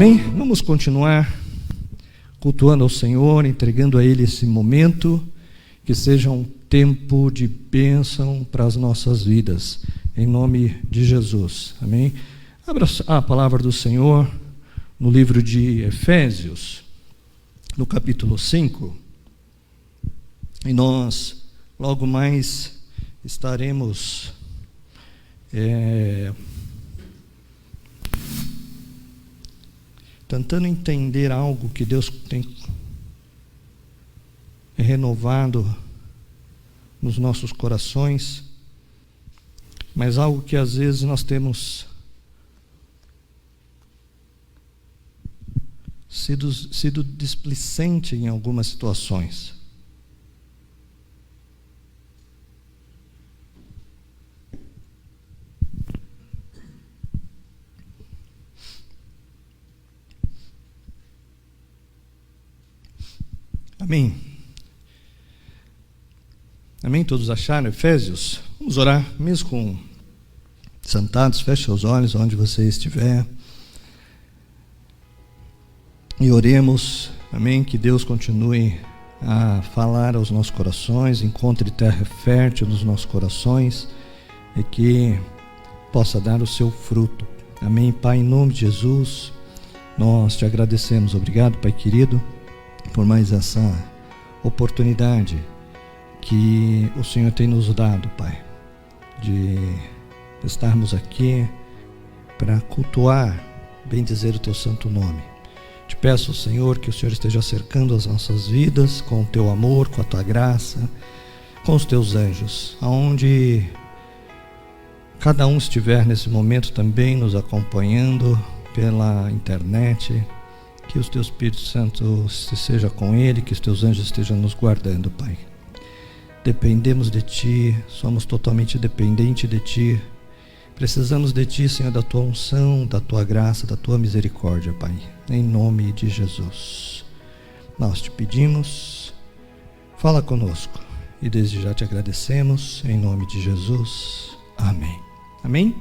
Amém? Vamos continuar cultuando ao Senhor, entregando a Ele esse momento, que seja um tempo de bênção para as nossas vidas, em nome de Jesus. Amém? Abra a palavra do Senhor no livro de Efésios, no capítulo 5, e nós logo mais estaremos tentando entender algo que Deus tem renovado nos nossos corações, mas algo que às vezes nós temos sido displicente em algumas situações. Amém? Amém? Todos acharam Efésios? Vamos orar, mesmo com sentados, feche os olhos onde você estiver. E oremos, amém? Que Deus continue a falar aos nossos corações, encontre terra fértil nos nossos corações e que possa dar o seu fruto. Amém? Pai, em nome de Jesus, nós te agradecemos. Obrigado, Pai querido, por mais essa oportunidade que o Senhor tem nos dado, Pai, de estarmos aqui para cultuar, bem dizer o teu santo nome. Te peço, Senhor, que o Senhor esteja cercando as nossas vidas com o teu amor, com a tua graça, com os teus anjos, aonde cada um estiver nesse momento também nos acompanhando pela internet. Que o teu Espírito Santo seja com ele, que os teus anjos estejam nos guardando, Pai. Dependemos de Ti, somos totalmente dependentes de Ti. Precisamos de Ti, Senhor, da Tua unção, da Tua graça, da Tua misericórdia, Pai. Em nome de Jesus. Nós te pedimos, fala conosco. E desde já te agradecemos, em nome de Jesus. Amém. Amém?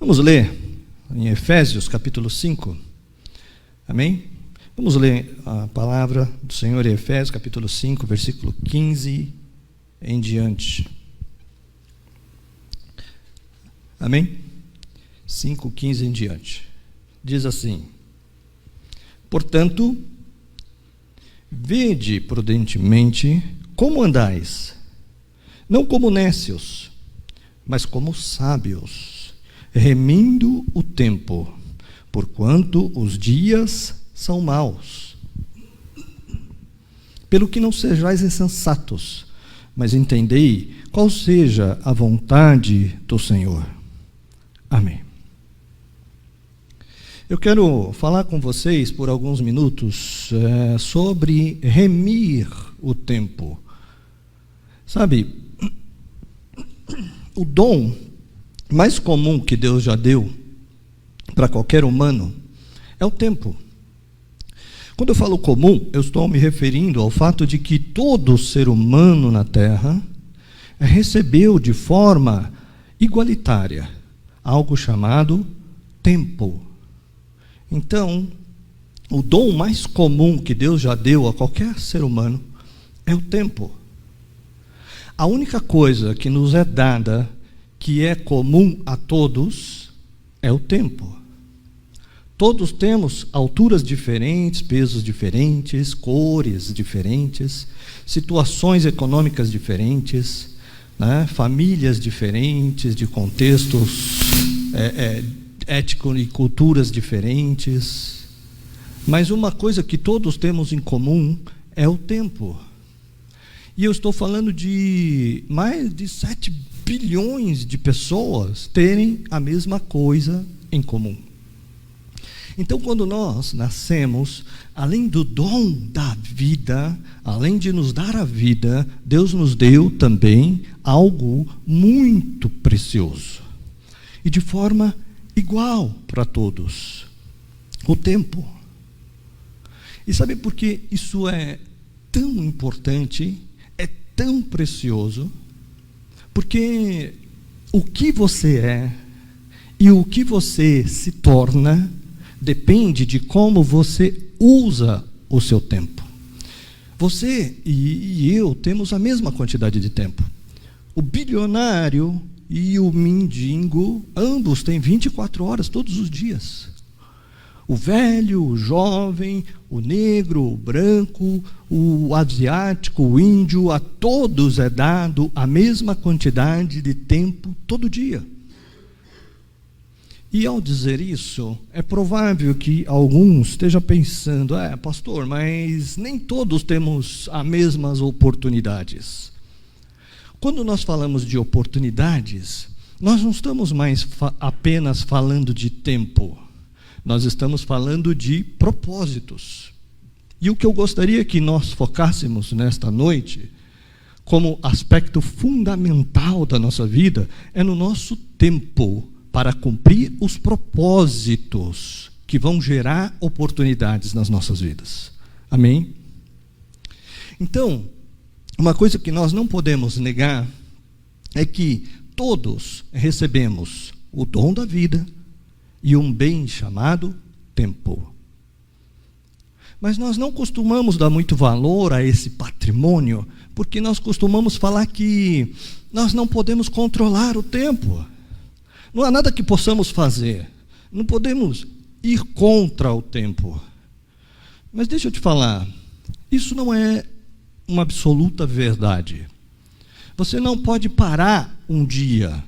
Vamos ler em Efésios capítulo 5, amém? Vamos ler a palavra do Senhor em Efésios capítulo 5, versículo 15 em diante. Amém? 5, 15 em diante. Diz assim: portanto, vede prudentemente como andais, não como nécios, mas como sábios, remindo o tempo, porquanto os dias são maus. Pelo que não sejais insensatos, mas entendei qual seja a vontade do Senhor. Amém. Eu quero falar com vocês por alguns minutos sobre remir o tempo. Sabe, o dom mais comum que Deus já deu para qualquer humano é o tempo. Quando eu falo comum, eu estou me referindo ao fato de que todo ser humano na Terra recebeu de forma igualitária algo chamado tempo. Então, o dom mais comum que Deus já deu a qualquer ser humano é o tempo. A única coisa que nos é dada que é comum a todos é o tempo. Todos temos alturas diferentes, pesos diferentes, cores diferentes, situações econômicas diferentes, né? Famílias diferentes, de contextos étnicos e culturas diferentes. Mas uma coisa que todos temos em comum é o tempo. E eu estou falando de mais de 7 bilhões de pessoas terem a mesma coisa em comum. Então, quando nós nascemos, além do dom da vida, além de nos dar a vida, Deus nos deu também algo muito precioso. E de forma igual para todos: o tempo. E sabe por que isso é tão importante, é tão precioso? Porque o que você é e o que você se torna depende de como você usa o seu tempo. Você e eu temos a mesma quantidade de tempo. O bilionário e o mendigo, ambos têm 24 horas todos os dias. O velho, o jovem, o negro, o branco, o asiático, o índio, a todos é dado a mesma quantidade de tempo todo dia. E ao dizer isso, é provável que alguns estejam pensando, pastor, mas nem todos temos as mesmas oportunidades. Quando nós falamos de oportunidades, nós não estamos mais apenas falando de tempo. Nós estamos falando de propósitos. E o que eu gostaria que nós focássemos nesta noite, como aspecto fundamental da nossa vida, é no nosso tempo para cumprir os propósitos que vão gerar oportunidades nas nossas vidas. Amém? Então, uma coisa que nós não podemos negar é que todos recebemos o dom da vida e um bem chamado tempo. Mas nós não costumamos dar muito valor a esse patrimônio, porque nós costumamos falar que nós não podemos controlar o tempo. Não há nada que possamos fazer. Não podemos ir contra o tempo. Mas deixa eu te falar, isso não é uma absoluta verdade. Você não pode parar um dia.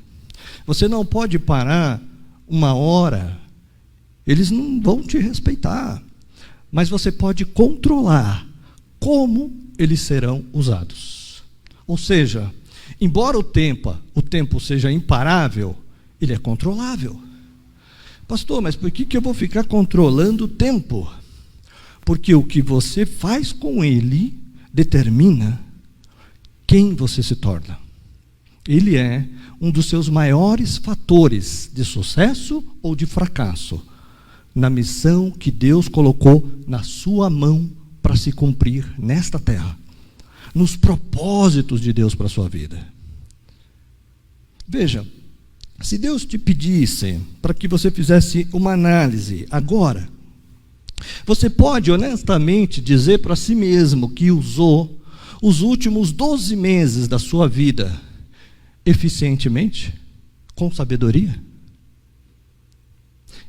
Você não pode parar uma hora. Eles não vão te respeitar. Mas você pode controlar como eles serão usados. Ou seja, embora o tempo seja imparável, ele é controlável. Pastor, mas por que eu vou ficar controlando o tempo? Porque o que você faz com ele determina quem você se torna. Ele é um dos seus maiores fatores de sucesso ou de fracasso na missão que Deus colocou na sua mão para se cumprir nesta terra, nos propósitos de Deus para a sua vida. Veja, se Deus te pedisse para que você fizesse uma análise agora, você pode honestamente dizer para si mesmo que usou os últimos 12 meses da sua vida eficientemente, com sabedoria?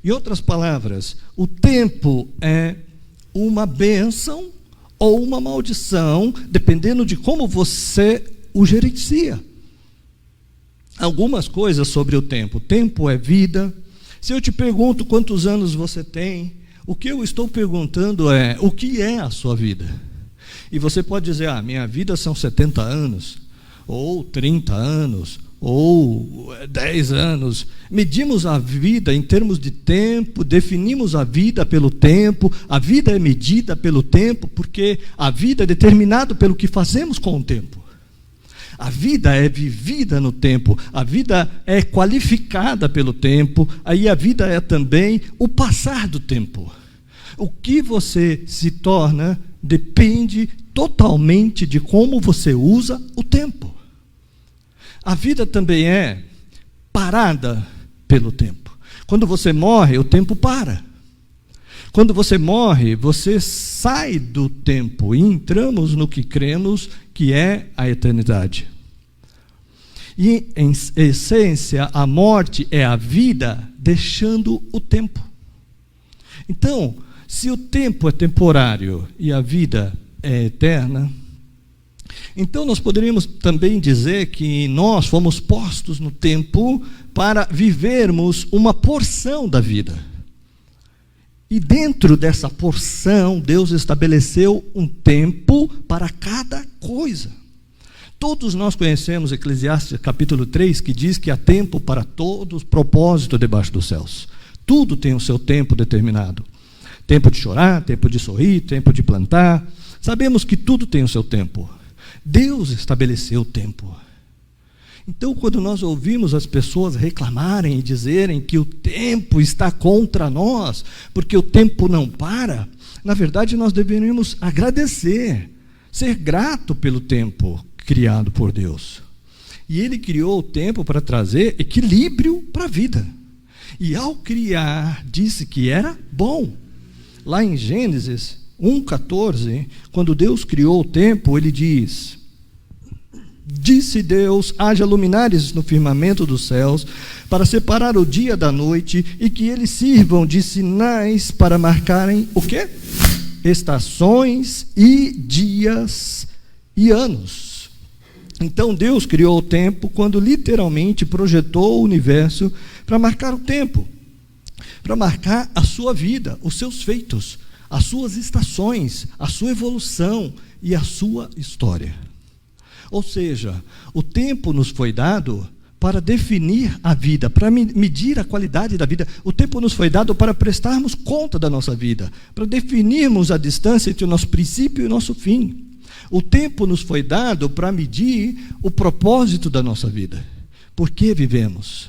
Em outras palavras, o tempo é uma bênção ou uma maldição, dependendo de como você o gerencia. Algumas coisas sobre o tempo. O tempo é vida. Se eu te pergunto quantos anos você tem, o que eu estou perguntando é, o que é a sua vida? E você pode dizer, minha vida são 70 anos, ou 30 anos, ou 10 anos. Medimos a vida em termos de tempo, definimos a vida pelo tempo, a vida é medida pelo tempo, porque a vida é determinada pelo que fazemos com o tempo. A vida é vivida no tempo, a vida é qualificada pelo tempo, aí a vida é também o passar do tempo. O que você se torna depende totalmente de como você usa o tempo. A vida também é parada pelo tempo. Quando você morre, o tempo para. Quando você morre, você sai do tempo e entramos no que cremos que é a eternidade. E, em essência, a morte é a vida deixando o tempo. Então, se o tempo é temporário e a vida é eterna, então nós poderíamos também dizer que nós fomos postos no tempo para vivermos uma porção da vida. E dentro dessa porção, Deus estabeleceu um tempo para cada coisa. Todos nós conhecemos Eclesiastes capítulo 3, que diz que há tempo para todos, propósito debaixo dos céus. Tudo tem o seu tempo determinado. Tempo de chorar, tempo de sorrir, tempo de plantar. Sabemos que tudo tem o seu tempo. Deus estabeleceu o tempo. Então, quando nós ouvimos as pessoas reclamarem e dizerem que o tempo está contra nós, porque o tempo não para, na verdade nós deveríamos agradecer, ser grato pelo tempo criado por Deus. E ele criou o tempo para trazer equilíbrio para a vida. E ao criar, disse que era bom. Lá em Gênesis 1:14, quando Deus criou o tempo, ele diz: disse Deus, haja luminares no firmamento dos céus, para separar o dia da noite, e que eles sirvam de sinais para marcarem o quê? Estações e dias e anos. Então Deus criou o tempo quando literalmente projetou o universo para marcar o tempo, para marcar a sua vida, os seus feitos, as suas estações, a sua evolução e a sua história. Ou seja, o tempo nos foi dado para definir a vida, para medir a qualidade da vida. O tempo nos foi dado para prestarmos conta da nossa vida, para definirmos a distância entre o nosso princípio e o nosso fim. O tempo nos foi dado para medir o propósito da nossa vida. Por que vivemos?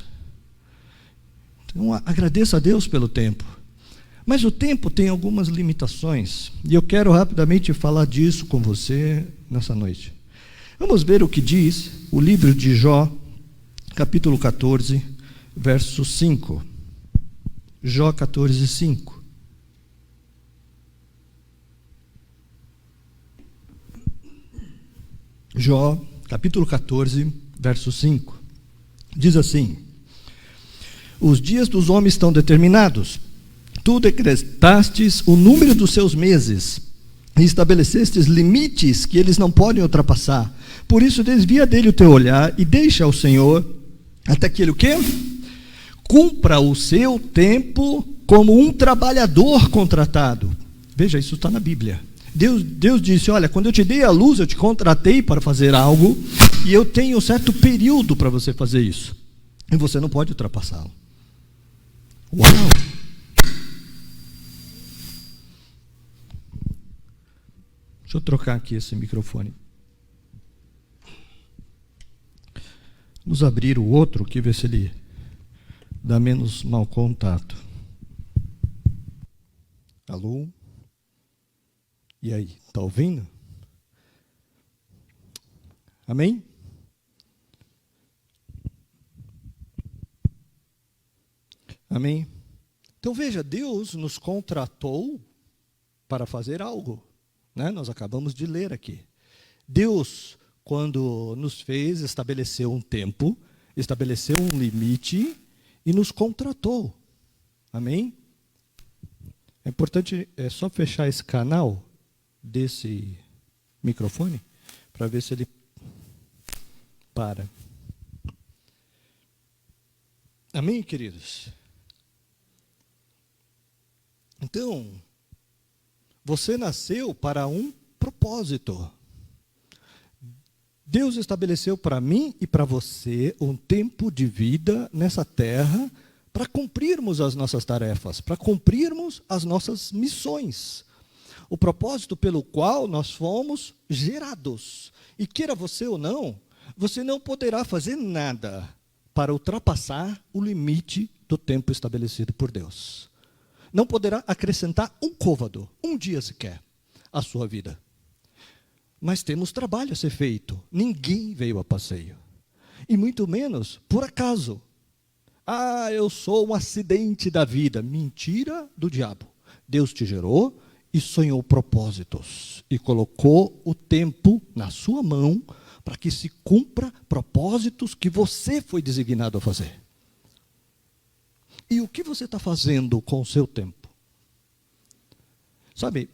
Então, agradeço a Deus pelo tempo. Mas o tempo tem algumas limitações, e eu quero rapidamente falar disso com você nessa noite. Vamos ver o que diz o livro de Jó, capítulo 14, verso 5. Jó 14, 5. Jó, capítulo 14, verso 5. Diz assim: os dias dos homens estão determinados. Tu decretastes o número dos seus meses e estabelecestes limites que eles não podem ultrapassar. Por isso desvia dele o teu olhar e deixa ao Senhor até que ele o quê? Cumpra o seu tempo como um trabalhador contratado. Veja, isso está na Bíblia. Deus disse, olha, quando eu te dei a luz, eu te contratei para fazer algo, e eu tenho um certo período para você fazer isso. E você não pode ultrapassá-lo. Uau! Deixa eu trocar aqui esse microfone. Vamos abrir o outro aqui, ver se ele dá menos mau contato. Alô? E aí, está ouvindo? Amém? Amém? Então veja, Deus nos contratou para fazer algo, né? Nós acabamos de ler aqui. Deus, quando nos fez, estabeleceu um tempo, estabeleceu um limite e nos contratou. Amém? É importante só fechar esse canal desse microfone para ver se ele para. Amém, queridos? Então, você nasceu para um propósito. Deus estabeleceu para mim e para você um tempo de vida nessa terra para cumprirmos as nossas tarefas, para cumprirmos as nossas missões. O propósito pelo qual nós fomos gerados. E queira você ou não, você não poderá fazer nada para ultrapassar o limite do tempo estabelecido por Deus. Não poderá acrescentar um côvado, um dia sequer, à sua vida. Mas temos trabalho a ser feito. Ninguém veio a passeio. E muito menos por acaso. Ah, eu sou um acidente da vida. Mentira do diabo. Deus te gerou e sonhou propósitos. E colocou o tempo na sua mão para que se cumpra propósitos que você foi designado a fazer. E o que você está fazendo com o seu tempo? Sabe,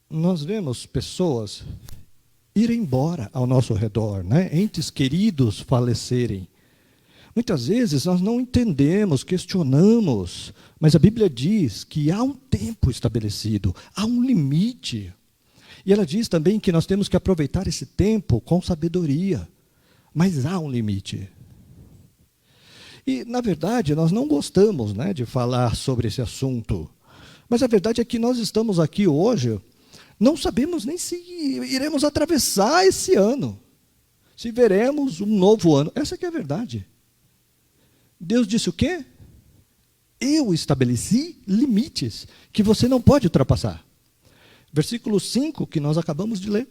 nós vemos pessoas ir embora ao nosso redor, né? Entes queridos falecerem. Muitas vezes nós não entendemos, questionamos, mas a Bíblia diz que há um tempo estabelecido, há um limite. E ela diz também que nós temos que aproveitar esse tempo com sabedoria, mas há um limite. E, na verdade, nós não gostamos, né, de falar sobre esse assunto, mas a verdade é que nós estamos aqui hoje, não sabemos nem se iremos atravessar esse ano, se veremos um novo ano. Essa que é a verdade. Deus disse o quê? Eu estabeleci limites que você não pode ultrapassar. Versículo 5, que nós acabamos de ler.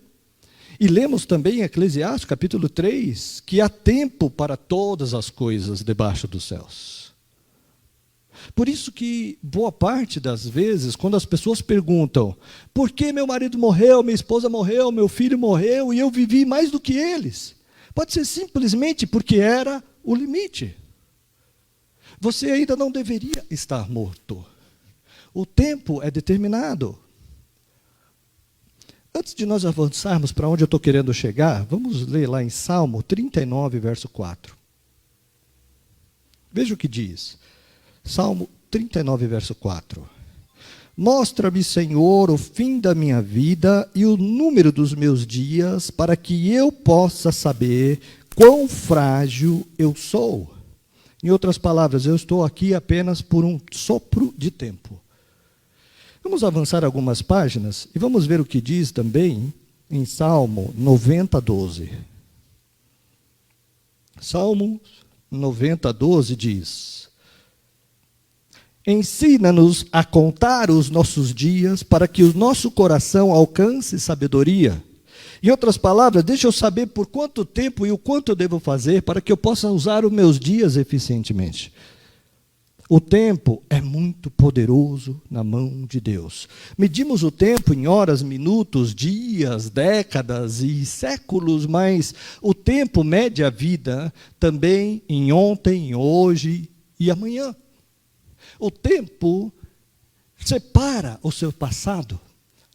E lemos também em Eclesiastes, capítulo 3, que há tempo para todas as coisas debaixo dos céus. Por isso que, boa parte das vezes, quando as pessoas perguntam, por que meu marido morreu, minha esposa morreu, meu filho morreu, e eu vivi mais do que eles? Pode ser simplesmente porque era o limite. Você ainda não deveria estar morto. O tempo é determinado. Antes de nós avançarmos para onde eu estou querendo chegar, vamos ler lá em Salmo 39, verso 4. Veja o que diz. Salmo 39, verso 4. Mostra-me, Senhor, o fim da minha vida e o número dos meus dias, para que eu possa saber quão frágil eu sou. Em outras palavras, eu estou aqui apenas por um sopro de tempo. Vamos avançar algumas páginas e vamos ver o que diz também em Salmo 90, 12. Salmo 90, 12 diz: ensina-nos a contar os nossos dias para que o nosso coração alcance sabedoria. Em outras palavras, deixa eu saber por quanto tempo e o quanto eu devo fazer para que eu possa usar os meus dias eficientemente. O tempo é muito poderoso na mão de Deus. Medimos o tempo em horas, minutos, dias, décadas e séculos, mas o tempo mede a vida também em ontem, hoje e amanhã. O tempo separa o seu passado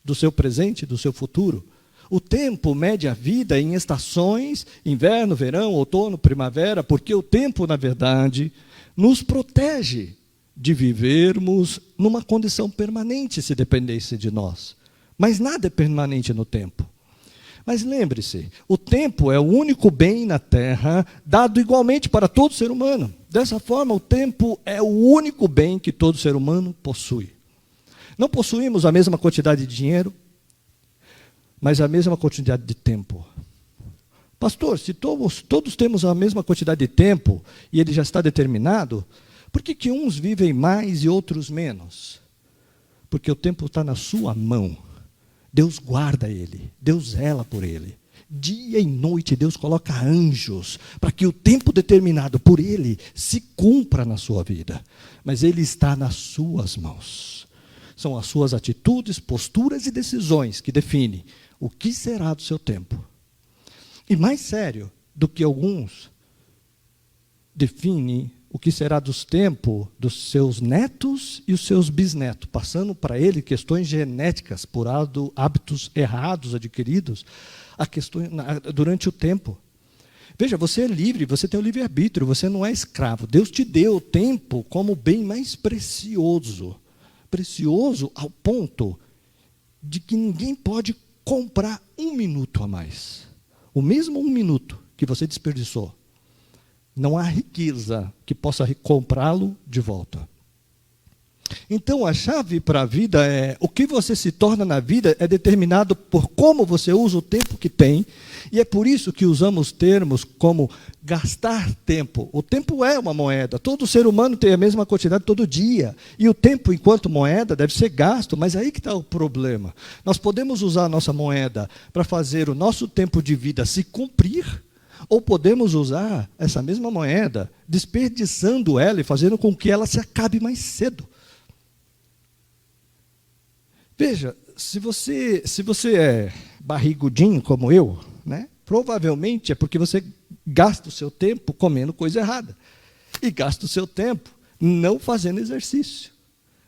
do seu presente e do seu futuro. O tempo mede a vida em estações, inverno, verão, outono, primavera, porque o tempo, na verdade, nos protege de vivermos numa condição permanente, se dependesse de nós. Mas nada é permanente no tempo. Mas lembre-se, o tempo é o único bem na Terra dado igualmente para todo ser humano. Dessa forma, o tempo é o único bem que todo ser humano possui. Não possuímos a mesma quantidade de dinheiro, mas a mesma quantidade de tempo. Pastor, se todos temos a mesma quantidade de tempo e ele já está determinado, por que uns vivem mais e outros menos? Porque o tempo está na sua mão. Deus guarda ele, Deus zela por ele. Dia e noite Deus coloca anjos para que o tempo determinado por ele se cumpra na sua vida. Mas ele está nas suas mãos. São as suas atitudes, posturas e decisões que definem o que será do seu tempo. E mais sério do que alguns, define o que será dos tempos dos seus netos e os seus bisnetos, passando para ele questões genéticas por hábitos errados adquiridos durante o tempo. Veja, você é livre, você tem o livre-arbítrio, você não é escravo. Deus te deu o tempo como o bem mais precioso. Precioso ao ponto de que ninguém pode comprar um minuto a mais. O mesmo um minuto que você desperdiçou. Não há riqueza que possa comprá-lo de volta. Então, a chave para a vida é, o que você se torna na vida é determinado por como você usa o tempo que tem, e é por isso que usamos termos como gastar tempo. O tempo é uma moeda, todo ser humano tem a mesma quantidade todo dia, e o tempo enquanto moeda deve ser gasto, mas aí que está o problema. Nós podemos usar a nossa moeda para fazer o nosso tempo de vida se cumprir, ou podemos usar essa mesma moeda, desperdiçando ela e fazendo com que ela se acabe mais cedo. Veja, se você é barrigudinho como eu, né, provavelmente é porque você gasta o seu tempo comendo coisa errada. E gasta o seu tempo não fazendo exercício.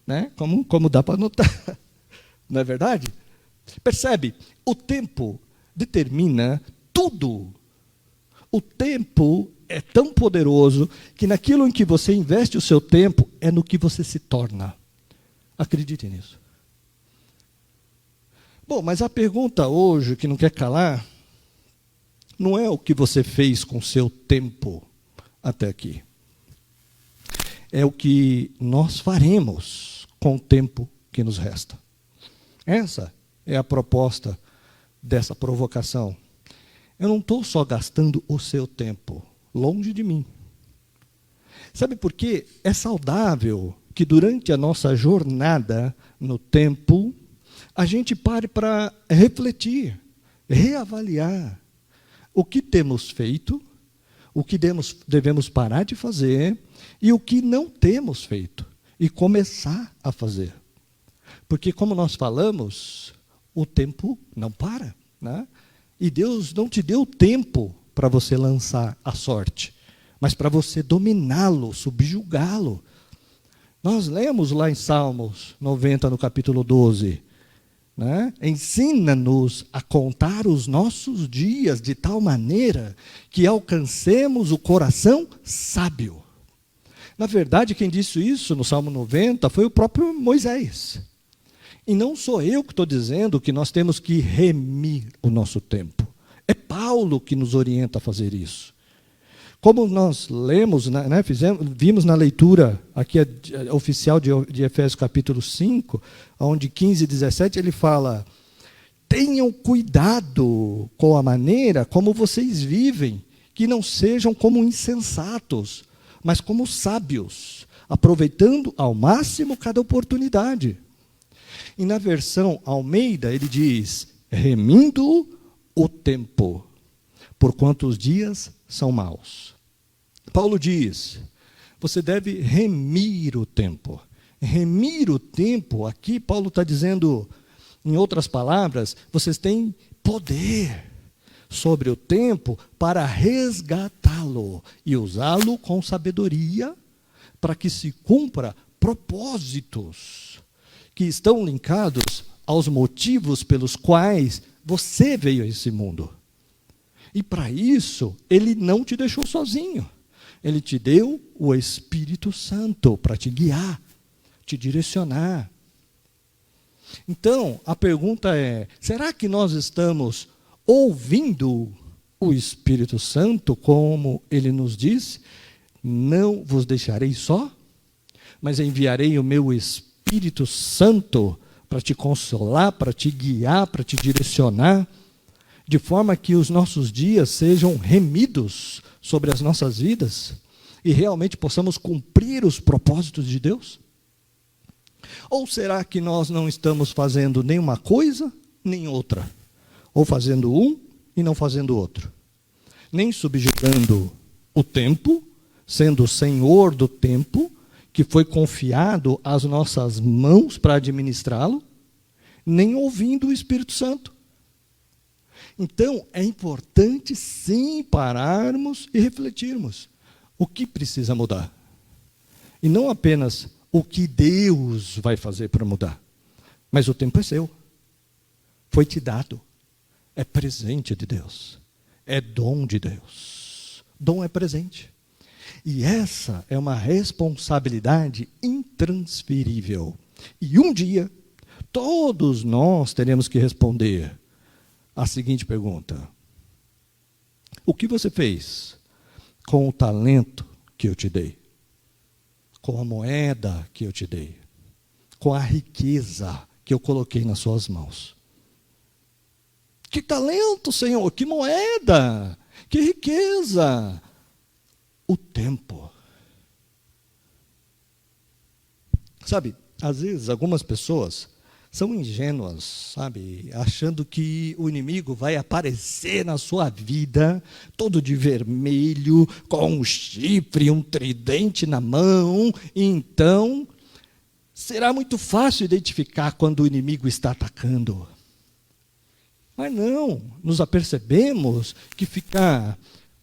Né, como dá para notar. Não é verdade? Percebe? O tempo determina tudo. O tempo é tão poderoso que naquilo em que você investe o seu tempo é no que você se torna. Acredite nisso. Bom, mas a pergunta hoje, que não quer calar, não é o que você fez com o seu tempo até aqui. É o que nós faremos com o tempo que nos resta. Essa é a proposta dessa provocação. Eu não estou só gastando o seu tempo, longe de mim. Sabe por quê? É saudável que durante a nossa jornada no tempo, a gente pare para refletir reavaliar o que temos feito, o que devemos parar de fazer e o que não temos feito e começar a fazer. Porque, como nós falamos, o tempo não para, né? E Deus não te deu tempo para você lançar a sorte, mas para você dominá-lo, subjugá-lo. Nós lemos lá em Salmos 90, no capítulo 12, né? Ensina-nos a contar os nossos dias de tal maneira que alcancemos o coração sábio. Na verdade, quem disse isso no Salmo 90 foi o próprio Moisés. E não sou eu que estou dizendo que nós temos que remir o nosso tempo. É Paulo que nos orienta a fazer isso. Como nós lemos, né, vimos na leitura aqui oficial de Efésios capítulo 5, onde 15 e 17 ele fala: tenham cuidado com a maneira como vocês vivem, que não sejam como insensatos, mas como sábios, aproveitando ao máximo cada oportunidade. E na versão Almeida ele diz: remindo o tempo, porquanto os dias são maus. Paulo diz, você deve remir o tempo. Remir o tempo, aqui Paulo está dizendo, em outras palavras, vocês têm poder sobre o tempo para resgatá-lo e usá-lo com sabedoria para que se cumpra propósitos que estão linkados aos motivos pelos quais você veio a esse mundo. E para isso, ele não te deixou sozinho. Ele te deu o Espírito Santo para te guiar, te direcionar. Então, a pergunta é, será que nós estamos ouvindo o Espírito Santo, como ele nos disse? Não vos deixarei só, mas enviarei o meu Espírito Santo para te consolar, para te guiar, para te direcionar, de forma que os nossos dias sejam remidos sobre as nossas vidas e realmente possamos cumprir os propósitos de Deus? Ou será que nós não estamos fazendo nem uma coisa, nem outra? Ou fazendo um e não fazendo outro? Nem subjugando o tempo, sendo o senhor do tempo, que foi confiado às nossas mãos para administrá-lo, nem ouvindo o Espírito Santo. Então, é importante sim pararmos e refletirmos o que precisa mudar. E não apenas o que Deus vai fazer para mudar, mas o tempo é seu. Foi te dado. É presente de Deus. É dom de Deus. Dom é presente. E essa é uma responsabilidade intransferível. E um dia, todos nós teremos que responder a seguinte pergunta: o que você fez com o talento que eu te dei? Com a moeda que eu te dei? Com a riqueza que eu coloquei nas suas mãos? Que talento, Senhor, que moeda, que riqueza. O tempo. Sabe, às vezes algumas pessoas são ingênuas, sabe, achando que o inimigo vai aparecer na sua vida, todo de vermelho, com um chifre, um tridente na mão, e então será muito fácil identificar quando o inimigo está atacando. Mas não, nos apercebemos que ficar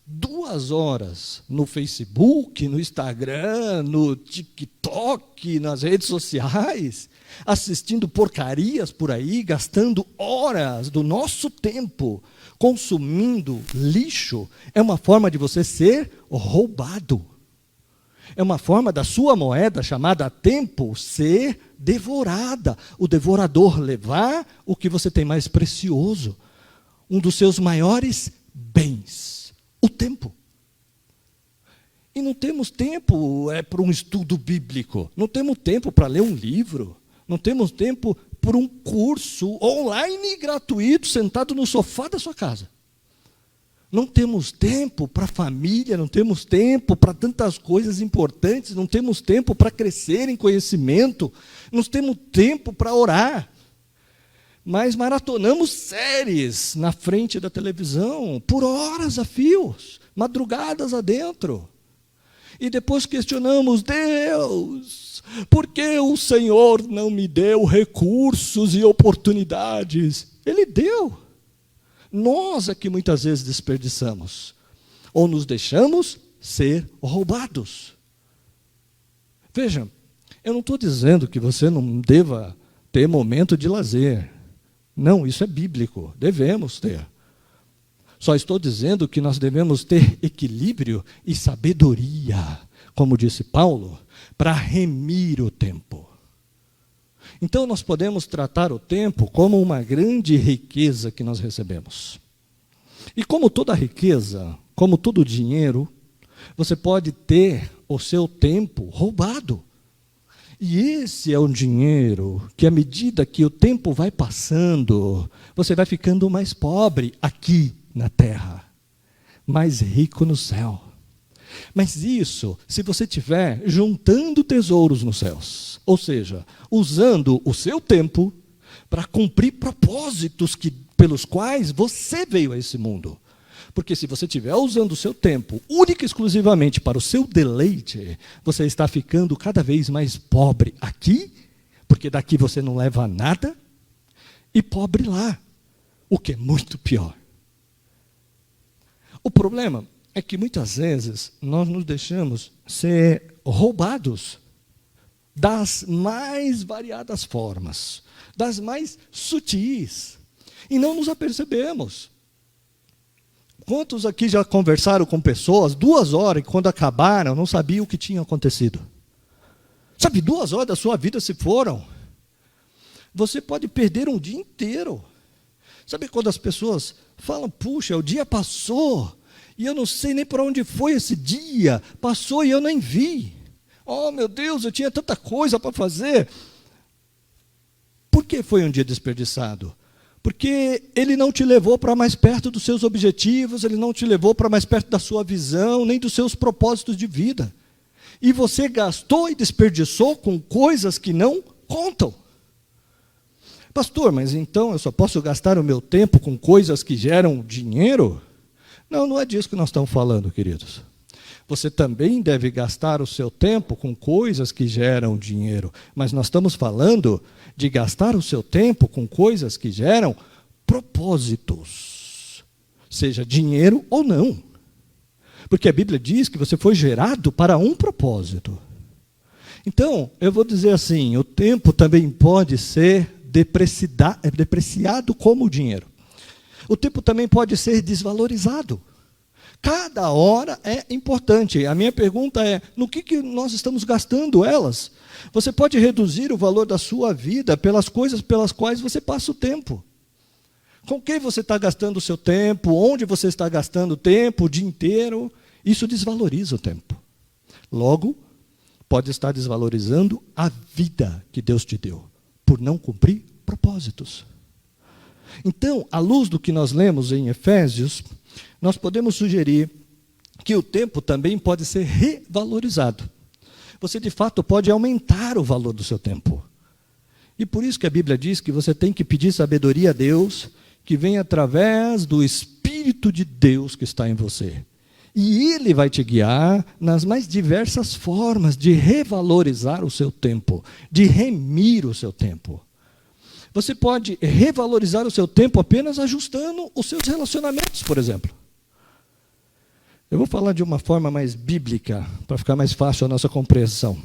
2 horas no Facebook, no Instagram, no TikTok, nas redes sociais, assistindo porcarias por aí, gastando horas do nosso tempo, consumindo lixo, é uma forma de você ser roubado. É uma forma da sua moeda, chamada tempo, ser devorada. O devorador levar o que você tem mais precioso, um dos seus maiores bens, o tempo. E não temos tempo para um estudo bíblico, não temos tempo para ler um livro, não temos tempo por um curso online gratuito, sentado no sofá da sua casa. Não temos tempo para a família, não temos tempo para tantas coisas importantes, não temos tempo para crescer em conhecimento, não temos tempo para orar. mas maratonamos séries na frente da televisão, por horas a fios, madrugadas adentro. E depois questionamos: Deus, por que o Senhor não me deu recursos e oportunidades? Ele deu. Nós é que muitas vezes desperdiçamos, ou nos deixamos ser roubados. Veja, eu não estou dizendo que você não deva ter momento de lazer. Não, isso é bíblico, devemos ter. Só estou dizendo que nós devemos ter equilíbrio e sabedoria, como disse Paulo, para remir o tempo. Então nós podemos tratar o tempo como uma grande riqueza que nós recebemos. E como toda riqueza, como todo dinheiro, você pode ter o seu tempo roubado. E esse é um dinheiro que, à medida que o tempo vai passando, você vai ficando mais pobre aqui na terra, mais rico no céu. Mas isso, se você estiver juntando tesouros nos céus, ou seja, usando o seu tempo para cumprir propósitos pelos quais você veio a esse mundo. Porque se você estiver usando o seu tempo única e exclusivamente para o seu deleite, você está ficando cada vez mais pobre aqui, porque daqui você não leva nada, e pobre lá, o que é muito pior. O problema é que muitas vezes nós nos deixamos ser roubados das mais variadas formas, das mais sutis, e não nos apercebemos. Quantos aqui já conversaram com pessoas 2 horas e quando acabaram não sabiam o que tinha acontecido? Sabe, 2 horas da sua vida se foram. Você pode perder um dia inteiro. Sabe quando as pessoas falam: puxa, o dia passou e eu não sei nem para onde foi esse dia, passou e eu nem vi. Oh meu Deus, eu tinha tanta coisa para fazer. Por que foi um dia desperdiçado? Porque ele não te levou para mais perto dos seus objetivos, ele não te levou para mais perto da sua visão, nem dos seus propósitos de vida. E você gastou e desperdiçou com coisas que não contam. Pastor, mas então eu só posso gastar o meu tempo com coisas que geram dinheiro? Não, não é disso que nós estamos falando, queridos. Você também deve gastar o seu tempo com coisas que geram dinheiro, mas nós estamos falando de gastar o seu tempo com coisas que geram propósitos, seja dinheiro ou não. Porque a Bíblia diz que você foi gerado para um propósito. Então, eu vou dizer assim, o tempo também pode ser depreciado como o dinheiro. O tempo também pode ser desvalorizado. Cada hora é importante. A minha pergunta é: no que nós estamos gastando elas? Você pode reduzir o valor da sua vida pelas coisas pelas quais você passa o tempo. Com quem você está gastando o seu tempo? Onde você está gastando o tempo? O dia inteiro? Isso desvaloriza o tempo. Logo, pode estar desvalorizando a vida que Deus te deu, por não cumprir propósitos. Então, à luz do que nós lemos em Efésios, nós podemos sugerir que o tempo também pode ser revalorizado. Você, de fato, pode aumentar o valor do seu tempo. E por isso que a Bíblia diz que você tem que pedir sabedoria a Deus, que vem através do Espírito de Deus que está em você. E Ele vai te guiar nas mais diversas formas de revalorizar o seu tempo, de remir o seu tempo. Você pode revalorizar o seu tempo apenas ajustando os seus relacionamentos, por exemplo. Eu vou falar de uma forma mais bíblica, para ficar mais fácil a nossa compreensão.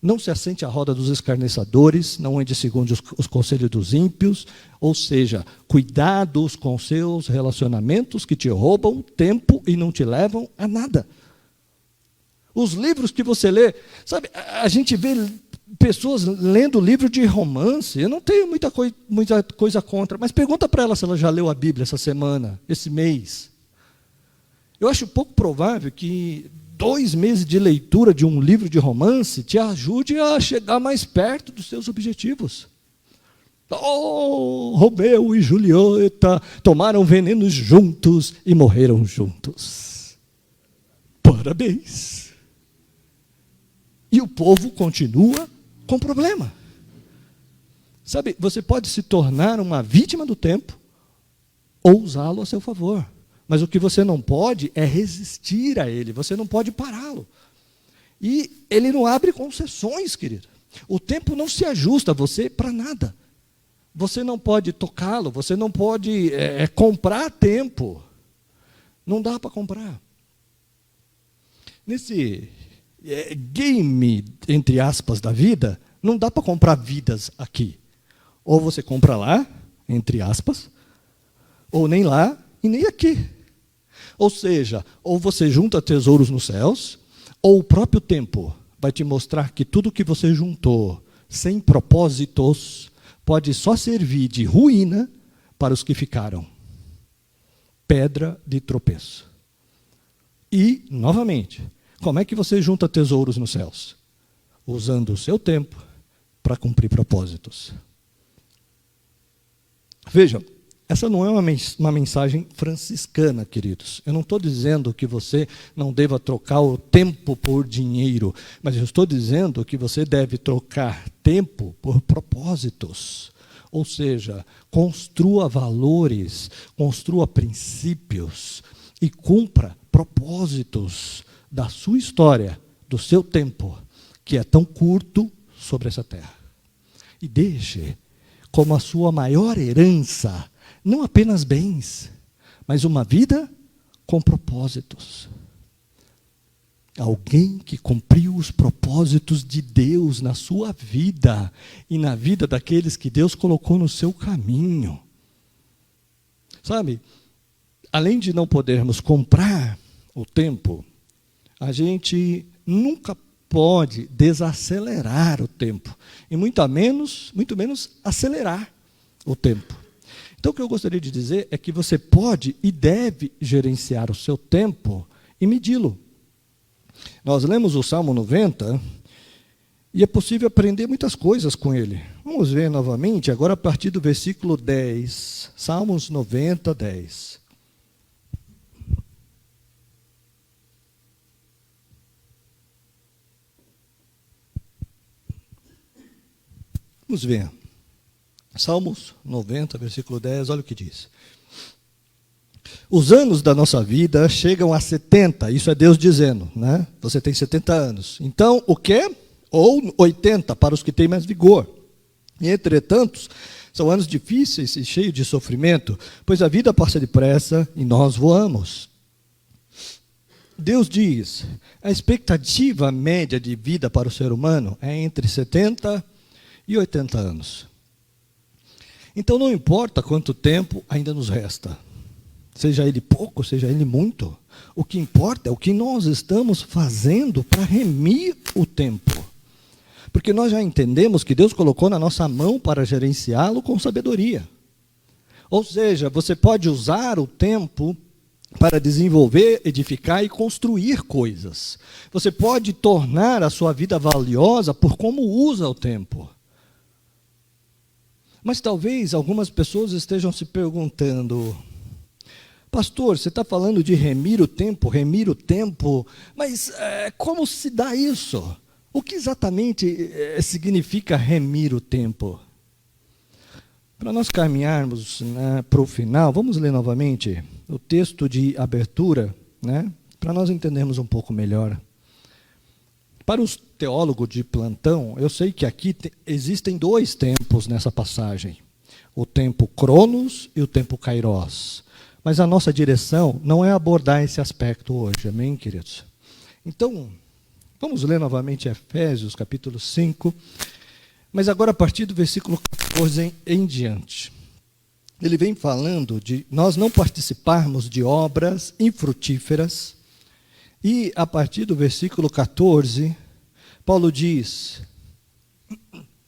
Não se assente à roda dos escarnecedores, não ande segundo os conselhos dos ímpios, ou seja, cuidados com seus relacionamentos que te roubam tempo e não te levam a nada. Os livros que você lê, sabe, a gente vê pessoas lendo livro de romance. Eu não tenho muita coisa contra, mas pergunta para ela se ela já leu a Bíblia essa semana, esse mês. Eu acho pouco provável que 2 meses de leitura de um livro de romance te ajude a chegar mais perto dos seus objetivos. Oh, Romeu e Julieta tomaram veneno juntos e morreram juntos. Parabéns. E o povo continua com problema. Sabe, você pode se tornar uma vítima do tempo ou usá-lo a seu favor. Mas o que você não pode é resistir a ele, você não pode pará-lo. E ele não abre concessões, querido. O tempo não se ajusta a você para nada. Você não pode tocá-lo, você não pode comprar tempo. Não dá para comprar. Nesse game, entre aspas, da vida, não dá para comprar vidas aqui. Ou você compra lá, entre aspas, ou nem lá e nem aqui. Ou seja, ou você junta tesouros nos céus, ou o próprio tempo vai te mostrar que tudo que você juntou sem propósitos pode só servir de ruína para os que ficaram. Pedra de tropeço. E, novamente, como é que você junta tesouros nos céus? Usando o seu tempo para cumprir propósitos. Veja, essa não é uma mensagem franciscana, queridos. Eu não estou dizendo que você não deva trocar o tempo por dinheiro, mas eu estou dizendo que você deve trocar tempo por propósitos. Ou seja, construa valores, construa princípios e cumpra propósitos da sua história, do seu tempo, que é tão curto sobre essa terra. E deixe como a sua maior herança, não apenas bens, mas uma vida com propósitos. Alguém que cumpriu os propósitos de Deus na sua vida e na vida daqueles que Deus colocou no seu caminho. Sabe, além de não podermos comprar o tempo, a gente nunca pode desacelerar o tempo, e muito menos acelerar o tempo. Então, o que eu gostaria de dizer é que você pode e deve gerenciar o seu tempo e medi-lo. Nós lemos o Salmo 90 e é possível aprender muitas coisas com ele. Vamos ver novamente, agora a partir do versículo 10. Salmos 90, 10. Vamos ver. Salmos 90, versículo 10, olha o que diz. Os anos da nossa vida chegam a 70, isso é Deus dizendo, né? Você tem 70 anos. Então, o quê? Ou 80, para os que têm mais vigor. E, entretanto, são anos difíceis e cheios de sofrimento, pois a vida passa depressa e nós voamos. Deus diz, a expectativa média de vida para o ser humano é entre 70 e 80 anos. Então, não importa quanto tempo ainda nos resta, seja ele pouco, seja ele muito, o que importa é o que nós estamos fazendo para remir o tempo. Porque nós já entendemos que Deus colocou na nossa mão para gerenciá-lo com sabedoria. Ou seja, você pode usar o tempo para desenvolver, edificar e construir coisas. Você pode tornar a sua vida valiosa por como usa o tempo. Mas talvez algumas pessoas estejam se perguntando, pastor, você está falando de remir o tempo, mas como se dá isso? O que exatamente significa remir o tempo? Para nós caminharmos, né, para o final, vamos ler novamente o texto de abertura, né, para nós entendermos um pouco melhor. Para os teólogos de plantão, eu sei que aqui existem dois tempos nessa passagem. O tempo Cronos e o tempo Kairos. Mas a nossa direção não é abordar esse aspecto hoje, amém, queridos? Então, vamos ler novamente Efésios, capítulo 5, mas agora a partir do versículo 14 em diante. Ele vem falando de nós não participarmos de obras infrutíferas. E, a partir do versículo 14, Paulo diz,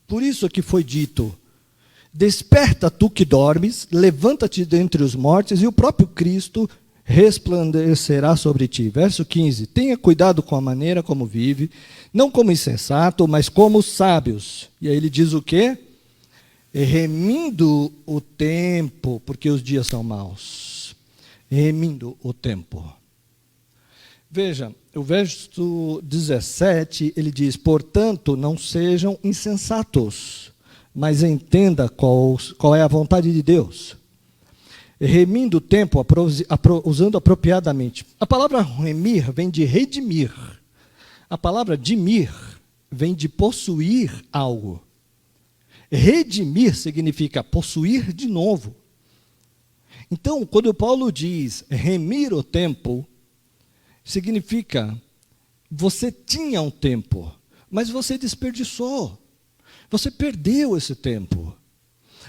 por isso que foi dito, desperta tu que dormes, levanta-te dentre os mortos, e o próprio Cristo resplandecerá sobre ti. Verso 15, tenha cuidado com a maneira como vive, não como insensato, mas como sábios. E aí ele diz o quê? Remindo o tempo, porque os dias são maus. Remindo o tempo. Veja, o verso 17, ele diz, portanto, não sejam insensatos, mas entenda qual é a vontade de Deus. Remindo o tempo, usando apropriadamente. A palavra remir vem de redimir. A palavra dimir vem de possuir algo. Redimir significa possuir de novo. Então, quando Paulo diz remir o tempo, significa você tinha um tempo, mas você desperdiçou. Você perdeu esse tempo.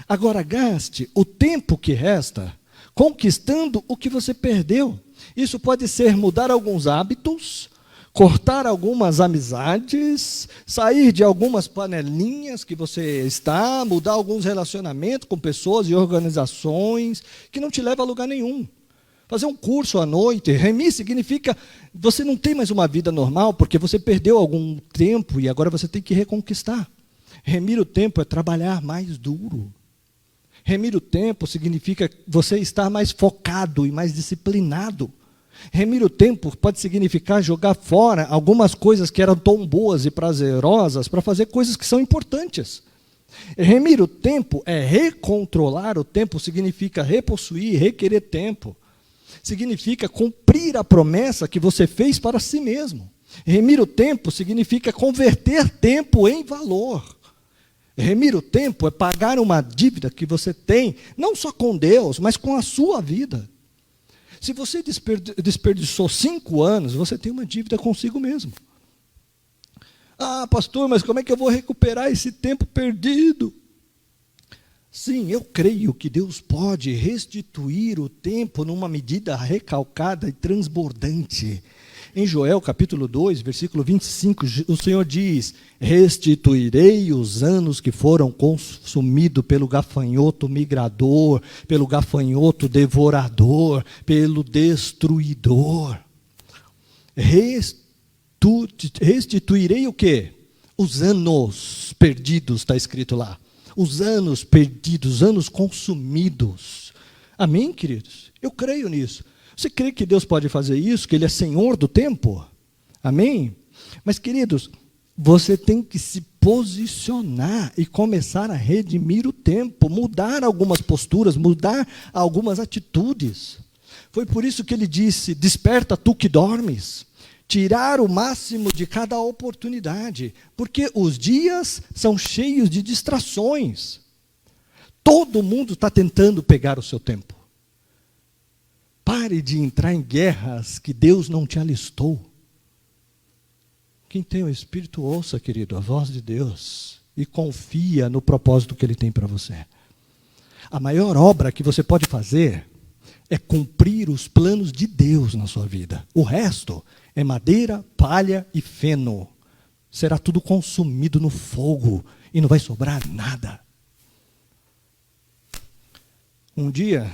Agora gaste o tempo que resta conquistando o que você perdeu. Isso pode ser mudar alguns hábitos, cortar algumas amizades, sair de algumas panelinhas que você está, mudar alguns relacionamentos com pessoas e organizações que não te levam a lugar nenhum. Fazer um curso à noite, remir significa você não tem mais uma vida normal porque você perdeu algum tempo e agora você tem que reconquistar. Remir o tempo é trabalhar mais duro. Remir o tempo significa você estar mais focado e mais disciplinado. Remir o tempo pode significar jogar fora algumas coisas que eram tão boas e prazerosas para fazer coisas que são importantes. Remir o tempo é recontrolar o tempo, significa repossuir, requerer tempo. Significa cumprir a promessa que você fez para si mesmo. Remir o tempo significa converter tempo em valor. Remir o tempo é pagar uma dívida que você tem, não só com Deus, mas com a sua vida. Se você desperdiçou 5 anos, você tem uma dívida consigo mesmo. Ah, pastor, mas como é que eu vou recuperar esse tempo perdido? Sim, eu creio que Deus pode restituir o tempo numa medida recalcada e transbordante. Em Joel, capítulo 2, versículo 25, o Senhor diz: restituirei os anos que foram consumidos pelo gafanhoto migrador, pelo gafanhoto devorador, pelo destruidor. Restituirei o quê? Os anos perdidos, está escrito lá. Os anos perdidos, anos consumidos. Amém, queridos? Eu creio nisso. Você crê que Deus pode fazer isso, que Ele é Senhor do tempo? Amém? Mas, queridos, você tem que se posicionar e começar a redimir o tempo, mudar algumas posturas, mudar algumas atitudes. Foi por isso que Ele disse: desperta tu que dormes, tirar o máximo de cada oportunidade, porque os dias são cheios de distrações. Todo mundo está tentando pegar o seu tempo. Pare de entrar em guerras que Deus não te alistou. Quem tem o Espírito, ouça, querido, a voz de Deus e confia no propósito que Ele tem para você. A maior obra que você pode fazer é cumprir os planos de Deus na sua vida. O resto é madeira, palha e feno. Será tudo consumido no fogo e não vai sobrar nada. Um dia,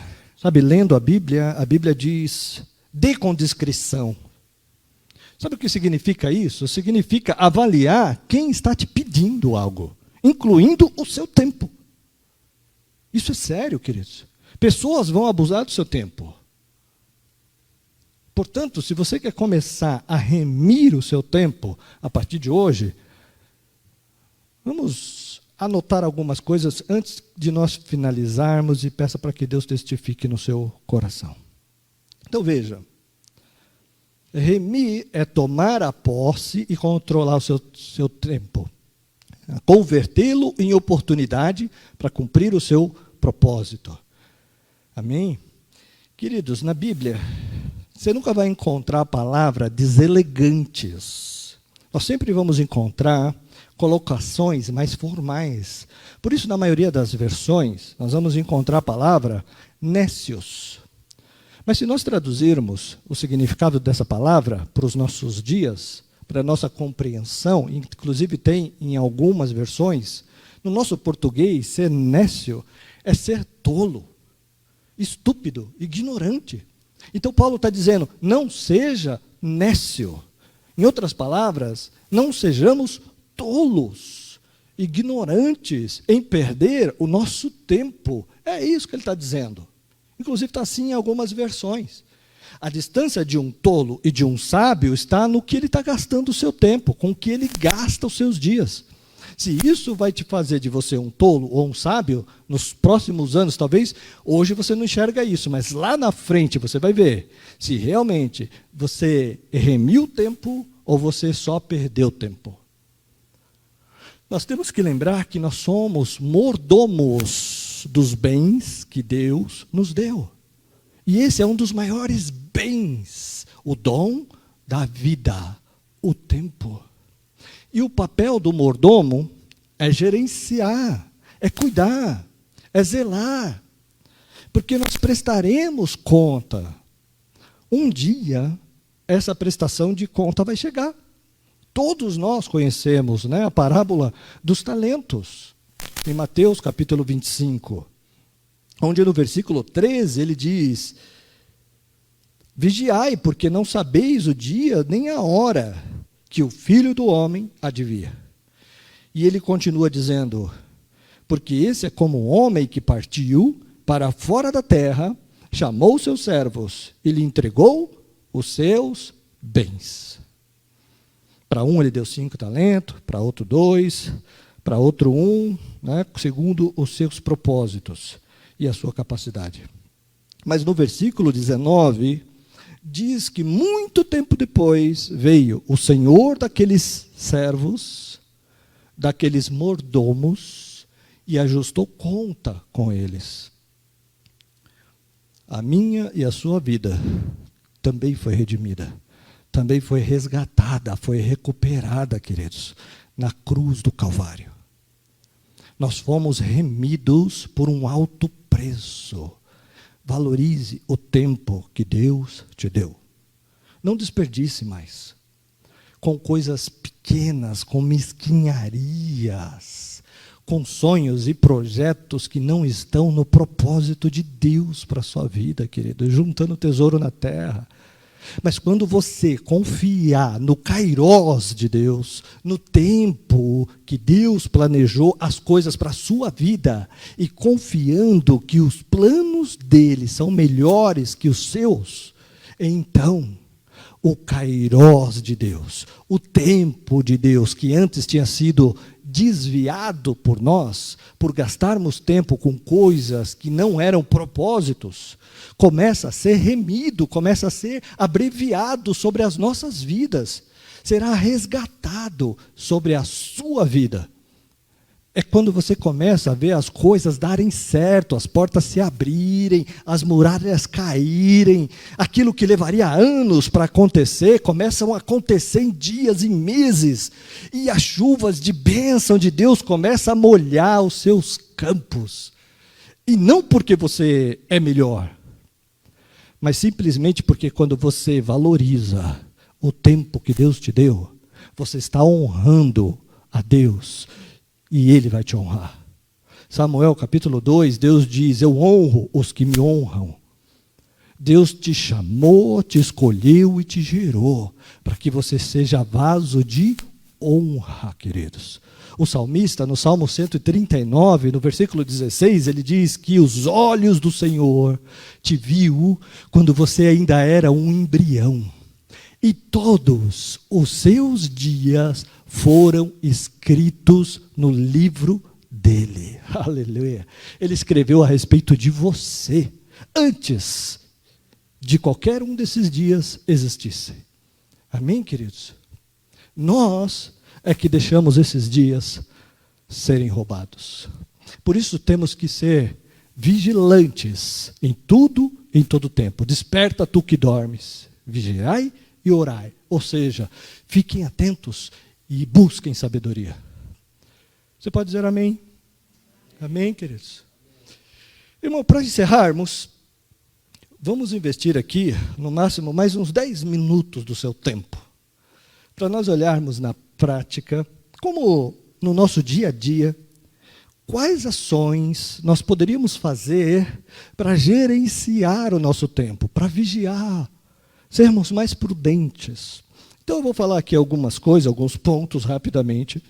lendo a Bíblia diz: dê com discrição. Sabe o que significa isso? Significa avaliar quem está te pedindo algo, incluindo o seu tempo. Isso é sério, queridos. Pessoas vão abusar do seu tempo. Portanto, se você quer começar a remir o seu tempo a partir de hoje, vamos anotar algumas coisas antes de nós finalizarmos e peça para que Deus testifique no seu coração. Então veja, remir é tomar a posse e controlar o seu tempo, convertê-lo em oportunidade para cumprir o seu propósito. Amém? Queridos, na Bíblia, você nunca vai encontrar a palavra deselegantes. Nós sempre vamos encontrar colocações mais formais. Por isso, na maioria das versões, nós vamos encontrar a palavra nécios. Mas se nós traduzirmos o significado dessa palavra para os nossos dias, para a nossa compreensão, inclusive tem em algumas versões, no nosso português, ser nécio é ser tolo, estúpido, ignorante. Então Paulo está dizendo: não seja nécio. Em outras palavras, não sejamos tolos, ignorantes em perder o nosso tempo. É isso que ele está dizendo. Inclusive está assim em algumas versões. A distância de um tolo e de um sábio está no que ele está gastando o seu tempo, com o que ele gasta os seus dias. Se isso vai te fazer de você um tolo ou um sábio, nos próximos anos, talvez, hoje você não enxerga isso, mas lá na frente você vai ver se realmente você remiu o tempo ou você só perdeu tempo. Nós temos que lembrar que nós somos mordomos dos bens que Deus nos deu. E esse é um dos maiores bens, o dom da vida, o tempo. E o papel do mordomo é gerenciar, é cuidar, é zelar, porque nós prestaremos conta. Um dia, essa prestação de conta vai chegar. Todos nós conhecemos, né, a parábola dos talentos, em Mateus capítulo 25, onde no versículo 13 ele diz: vigiai, porque não sabeis o dia nem a hora que o Filho do Homem há de vir. E ele continua dizendo: porque esse é como um homem que partiu para fora da terra, chamou seus servos e lhe entregou os seus bens. Para um ele deu 5 talentos, para outro 2, para outro 1, né, segundo os seus propósitos e a sua capacidade. Mas no versículo 19, diz que muito tempo depois veio o senhor daqueles servos, daqueles mordomos, e ajustou conta com eles. A minha e a sua vida também foi redimida, também foi resgatada, foi recuperada, queridos, na cruz do Calvário. Nós fomos remidos por um alto preço. Valorize o tempo que Deus te deu. Não desperdice mais com coisas pequenas, com mesquinharias, com sonhos e projetos que não estão no propósito de Deus para a sua vida, querido, juntando tesouro na terra. Mas quando você confiar no kairós de Deus, no tempo que Deus planejou as coisas para a sua vida, e confiando que os planos dele são melhores que os seus, então o kairós de Deus, o tempo de Deus que antes tinha sido desviado por nós, por gastarmos tempo com coisas que não eram propósitos, começa a ser remido, começa a ser abreviado sobre as nossas vidas, será resgatado sobre a sua vida. É quando você começa a ver as coisas darem certo, as portas se abrirem, as muralhas caírem, aquilo que levaria anos para acontecer, começam a acontecer em dias e meses, e as chuvas de bênção de Deus começam a molhar os seus campos. E não porque você é melhor, mas simplesmente porque quando você valoriza o tempo que Deus te deu, você está honrando a Deus, e Ele vai te honrar. Samuel capítulo 2, Deus diz: eu honro os que me honram. Deus te chamou, te escolheu e te gerou, para que você seja vaso de honra, queridos. O salmista, no Salmo 139, no versículo 16, ele diz que os olhos do Senhor te viu quando você ainda era um embrião. E todos os seus dias foram escritos no livro dele. Aleluia. Ele escreveu a respeito de você, antes de qualquer um desses dias existisse. Amém, queridos? Nós é que deixamos esses dias serem roubados. Por isso temos que ser vigilantes em tudo, em todo tempo. Desperta tu que dormes, vigiai e orai. Ou seja, fiquem atentos e busquem sabedoria. Você pode dizer amém? Amém, queridos? Irmão, para encerrarmos, vamos investir aqui, no máximo, mais uns 10 minutos do seu tempo, para nós olharmos na prática, como no nosso dia a dia, quais ações nós poderíamos fazer para gerenciar o nosso tempo, para vigiar, sermos mais prudentes. Então eu vou falar aqui algumas coisas, alguns pontos rapidamente,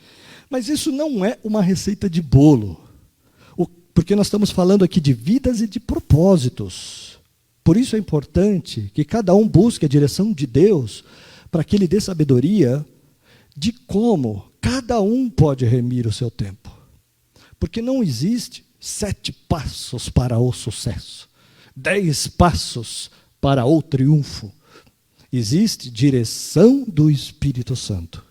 mas isso não é uma receita de bolo, porque nós estamos falando aqui de vidas e de propósitos. Por isso é importante que cada um busque a direção de Deus, para que Ele dê sabedoria de como Cada um pode remir o seu tempo. Porque não existe 7 passos para o sucesso, 10 passos para o triunfo. Existe direção do Espírito Santo.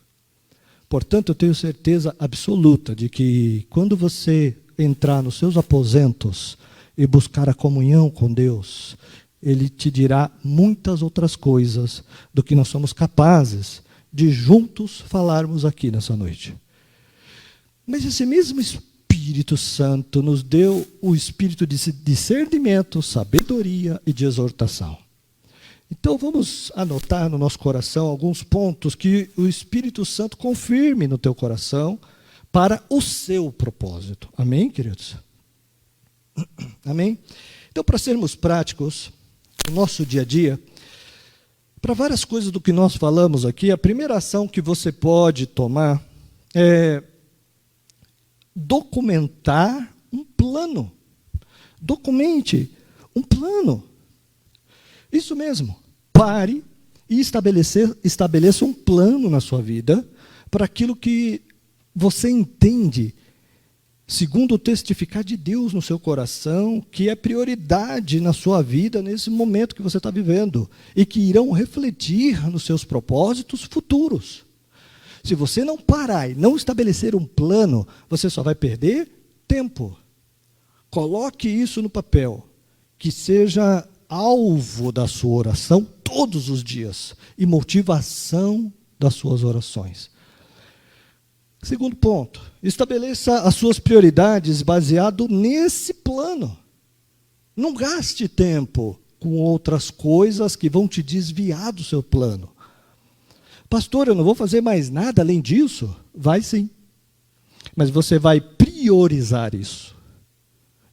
Portanto, eu tenho certeza absoluta de que quando você entrar nos seus aposentos e buscar a comunhão com Deus, Ele te dirá muitas outras coisas do que nós somos capazes de juntos falarmos aqui nessa noite. Mas esse mesmo Espírito Santo nos deu o espírito de discernimento, sabedoria e de exortação. Então vamos anotar no nosso coração alguns pontos que o Espírito Santo confirme no teu coração para o seu propósito. Amém, queridos? Amém? Então, para sermos práticos no nosso dia a dia, para várias coisas do que nós falamos aqui, a primeira ação que você pode tomar é documentar um plano. Documente um plano. Isso mesmo. Pare e estabeleça um plano na sua vida para aquilo que você entende, segundo o testificar de Deus no seu coração, que é prioridade na sua vida nesse momento que você está vivendo e que irão refletir nos seus propósitos futuros. Se você não parar e não estabelecer um plano, você só vai perder tempo. Coloque isso no papel, que seja alvo da sua oração todos os dias e motivação das suas orações. Segundo ponto, estabeleça as suas prioridades baseado nesse plano. Não gaste tempo com outras coisas que vão te desviar do seu plano. Pastor, eu não vou fazer mais nada além disso? Vai sim. Mas você vai priorizar isso.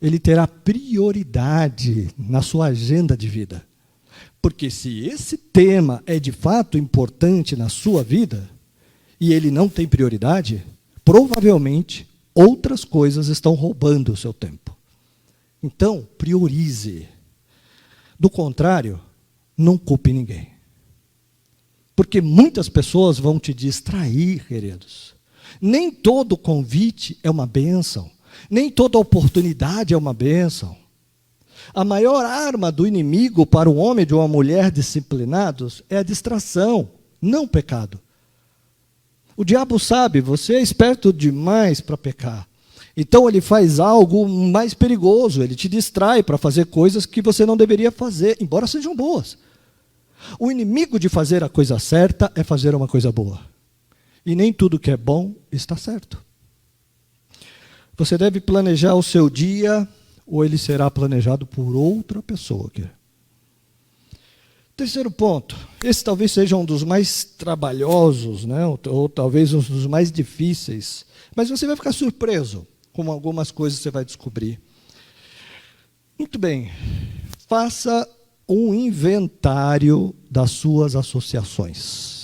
Ele terá prioridade na sua agenda de vida. Porque se esse tema é de fato importante na sua vida, e ele não tem prioridade, provavelmente outras coisas estão roubando o seu tempo. Então, priorize. Do contrário, não culpe ninguém. Porque muitas pessoas vão te distrair, queridos. Nem todo convite é uma bênção. Nem toda oportunidade é uma bênção. A maior arma do inimigo para um homem e uma mulher disciplinados é a distração, não o pecado. O diabo sabe, você é esperto demais para pecar. Então ele faz algo mais perigoso, ele te distrai para fazer coisas que você não deveria fazer, embora sejam boas. O inimigo de fazer a coisa certa é fazer uma coisa boa. E nem tudo que é bom está certo. Você deve planejar o seu dia, ou ele será planejado por outra pessoa. Terceiro ponto, esse talvez seja um dos mais trabalhosos, né? ou talvez um dos mais difíceis, mas você vai ficar surpreso com algumas coisas que você vai descobrir. Muito bem, faça um inventário das suas associações.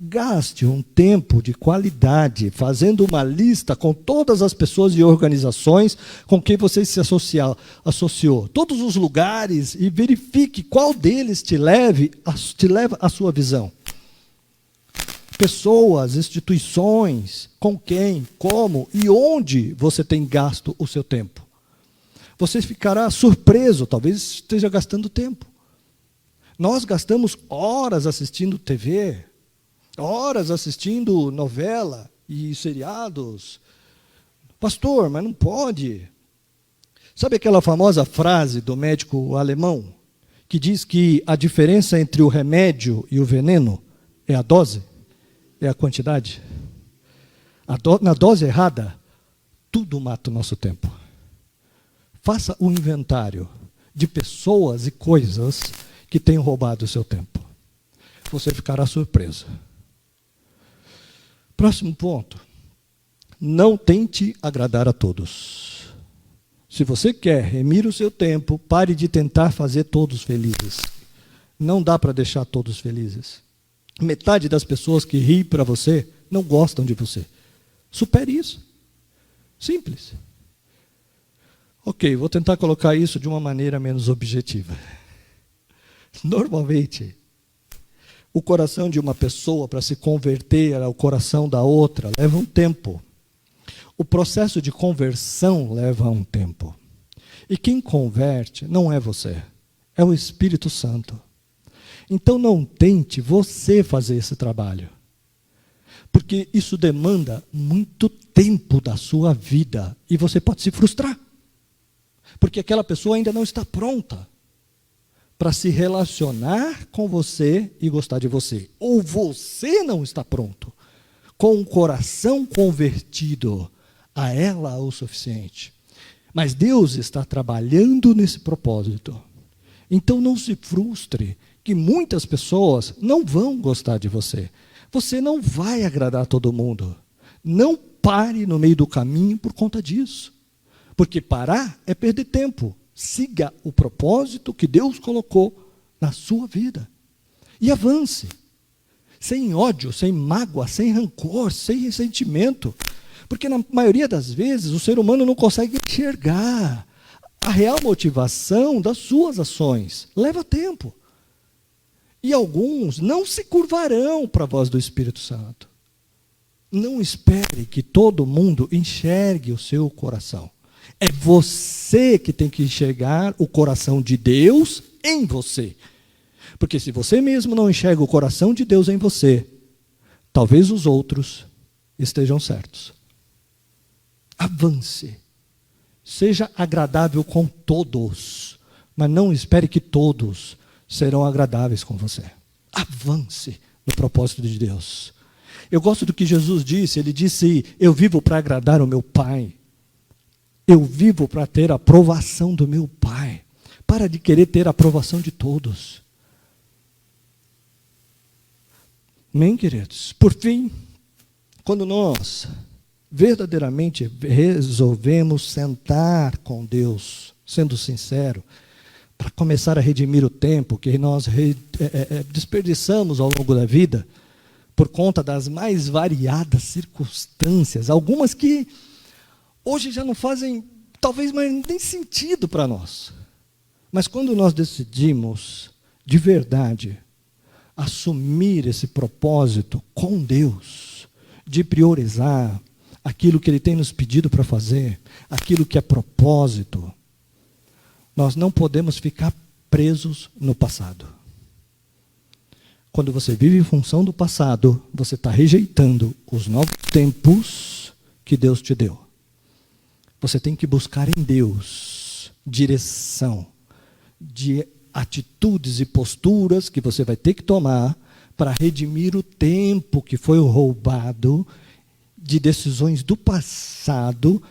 Gaste um tempo de qualidade fazendo uma lista com todas as pessoas e organizações com quem você se associou. Todos os lugares e verifique qual deles te leva à sua visão. Pessoas, instituições, com quem, como e onde você tem gasto o seu tempo. Você ficará surpreso, talvez esteja gastando tempo. Nós gastamos horas assistindo TV, horas assistindo novela e seriados. Pastor, mas não pode. Sabe aquela famosa frase do médico alemão que diz que a diferença entre o remédio e o veneno é a dose? É a quantidade? Na dose errada, tudo mata o nosso tempo. Faça um inventário de pessoas e coisas que têm roubado o seu tempo. Você ficará surpreso. Próximo ponto. Não tente agradar a todos. Se você quer remir o seu tempo, pare de tentar fazer todos felizes. Não dá para deixar todos felizes. Metade das pessoas que riem para você não gostam de você. Supere isso. Simples. Ok, vou tentar colocar isso de uma maneira menos objetiva. Normalmente, O coração de uma pessoa para se converter ao coração da outra leva um tempo. O processo de conversão leva um tempo. E quem converte não é você, é o Espírito Santo. Então não tente você fazer esse trabalho, porque isso demanda muito tempo da sua vida e você pode se frustrar, porque aquela pessoa ainda não está pronta para se relacionar com você e gostar de você. Ou você não está pronto, com o coração convertido a ela o suficiente. Mas Deus está trabalhando nesse propósito. Então não se frustre que muitas pessoas não vão gostar de você. Você não vai agradar todo mundo. Não pare no meio do caminho por conta disso. Porque parar é perder tempo. Siga o propósito que Deus colocou na sua vida. E avance. Sem ódio, sem mágoa, sem rancor, sem ressentimento. Porque na maioria das vezes o ser humano não consegue enxergar a real motivação das suas ações. Leva tempo. E alguns não se curvarão para a voz do Espírito Santo. Não espere que todo mundo enxergue o seu coração. É você que tem que enxergar o coração de Deus em você. Porque se você mesmo não enxerga o coração de Deus em você, talvez os outros estejam certos. Avance. Seja agradável com todos, mas não espere que todos serão agradáveis com você. Avance no propósito de Deus. Eu gosto do que Jesus disse. Ele disse: eu vivo para agradar o meu Pai. Eu vivo para ter a aprovação do meu Pai. Para de querer ter a aprovação de todos. Amém, queridos? Por fim, quando nós verdadeiramente resolvemos sentar com Deus, sendo sincero, para começar a redimir o tempo que nós desperdiçamos ao longo da vida, por conta das mais variadas circunstâncias, algumas que hoje já não fazem, talvez, mais nem sentido para nós. Mas quando nós decidimos, de verdade, assumir esse propósito com Deus, de priorizar aquilo que Ele tem nos pedido para fazer, aquilo que é propósito, nós não podemos ficar presos no passado. Quando você vive em função do passado, você está rejeitando os novos tempos que Deus te deu. Você tem que buscar em Deus direção de atitudes e posturas que você vai ter que tomar para redimir o tempo que foi roubado de decisões do passado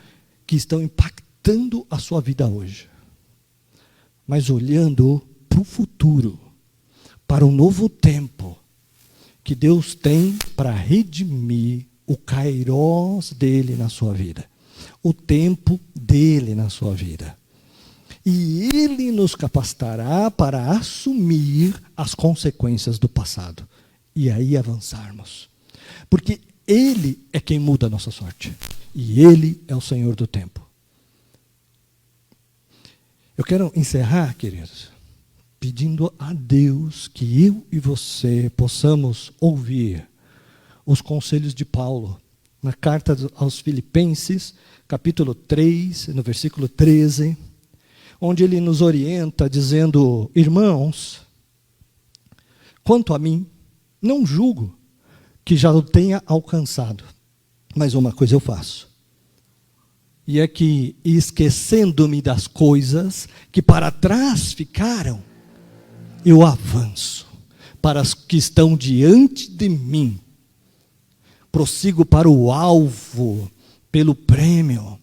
que estão impactando a sua vida hoje. Mas olhando para o futuro, para um novo tempo que Deus tem para redimir o kairós dele na sua vida, o tempo dele na sua vida. E Ele nos capacitará para assumir as consequências do passado e aí avançarmos. Porque Ele é quem muda a nossa sorte. E Ele é o Senhor do tempo. Eu quero encerrar, queridos, pedindo a Deus que eu e você possamos ouvir os conselhos de Paulo na carta aos Filipenses, capítulo 3, no versículo 13, onde ele nos orienta dizendo: irmãos, quanto a mim, não julgo que já o tenha alcançado, mas uma coisa eu faço, e é que, esquecendo-me das coisas que para trás ficaram, eu avanço para as que estão diante de mim, prossigo para o alvo, pelo prêmio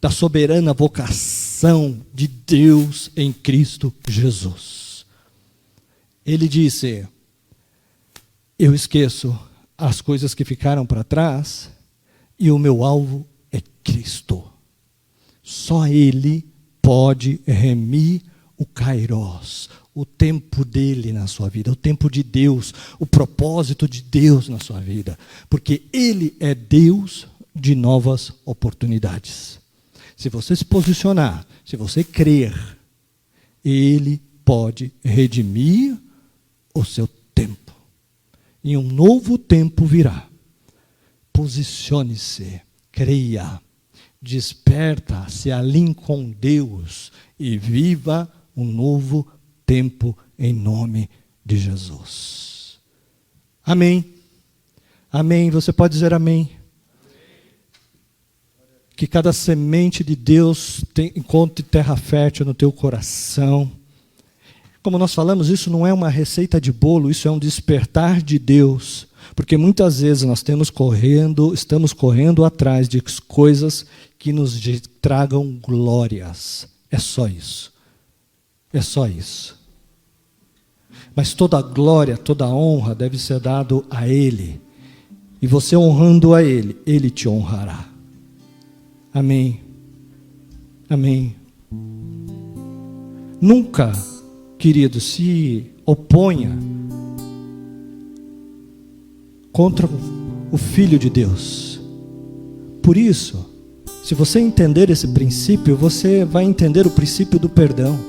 da soberana vocação de Deus em Cristo Jesus. Ele disse: eu esqueço as coisas que ficaram para trás e o meu alvo é Cristo. Só Ele pode remir o kairós, o tempo dele na sua vida, o tempo de Deus, o propósito de Deus na sua vida, porque Ele é Deus de novas oportunidades. Se você se posicionar, se você crer, Ele pode redimir o seu tempo. e um novo tempo virá. Posicione-se, creia, desperta, se alinhe com Deus e viva um novo tempo em nome de Jesus. Amém. Amém. Você pode dizer amém? Que cada semente de Deus encontre terra fértil no teu coração. Como nós falamos, isso não é uma receita de bolo, isso é um despertar de Deus. Porque muitas vezes nós estamos correndo atrás de coisas que nos tragam glórias. É só isso. É só isso. Mas toda a glória, toda a honra deve ser dado a Ele. E você honrando a Ele, Ele te honrará. Amém. Amém. Nunca, querido, se oponha contra o Filho de Deus. Por isso, se você entender esse princípio, você vai entender o princípio do perdão.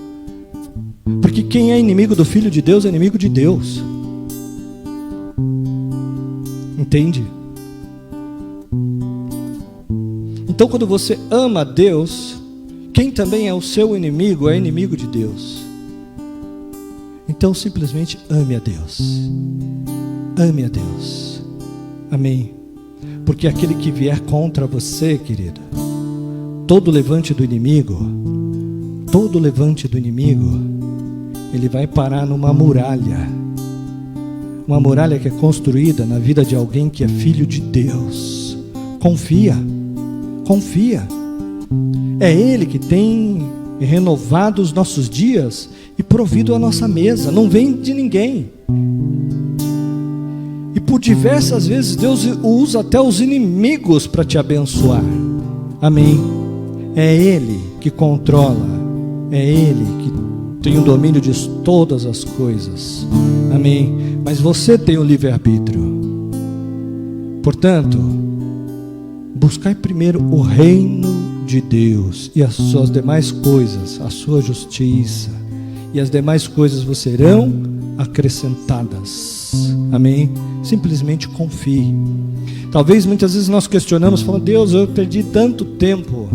Porque quem é inimigo do Filho de Deus é inimigo de Deus. Entende? Então, quando você ama a Deus, quem também é o seu inimigo é inimigo de Deus. Então, simplesmente ame a Deus. Ame a Deus. Amém. Porque aquele que vier contra você, querido, todo levante do inimigo, ele vai parar numa muralha. Uma muralha que é construída na vida de alguém que é filho de Deus. Confia. Confia. É Ele que tem renovado os nossos dias e provido a nossa mesa. Não vem de ninguém. E por diversas vezes Deus usa até os inimigos para te abençoar. Amém. É Ele que controla. É Ele que tem o domínio de todas as coisas. Amém. Mas você tem o livre-arbítrio. Portanto, buscai primeiro o reino de Deus e as suas demais coisas, a sua justiça, e as demais coisas vos serão acrescentadas. Amém? Simplesmente confie. Talvez muitas vezes nós questionamos, falando: Deus, eu perdi tanto tempo,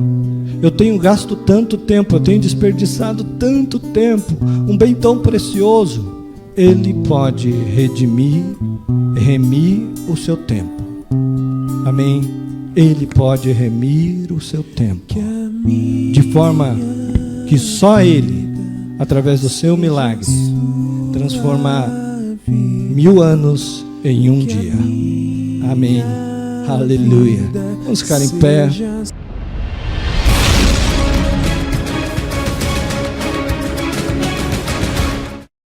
eu tenho gasto tanto tempo, eu tenho desperdiçado tanto tempo, um bem tão precioso. Ele pode remir o seu tempo. Amém? Ele pode remir o seu tempo, de forma que só Ele, através do seu milagre, transformar 1000 anos em um dia. Amém. Aleluia. Vamos ficar em pé.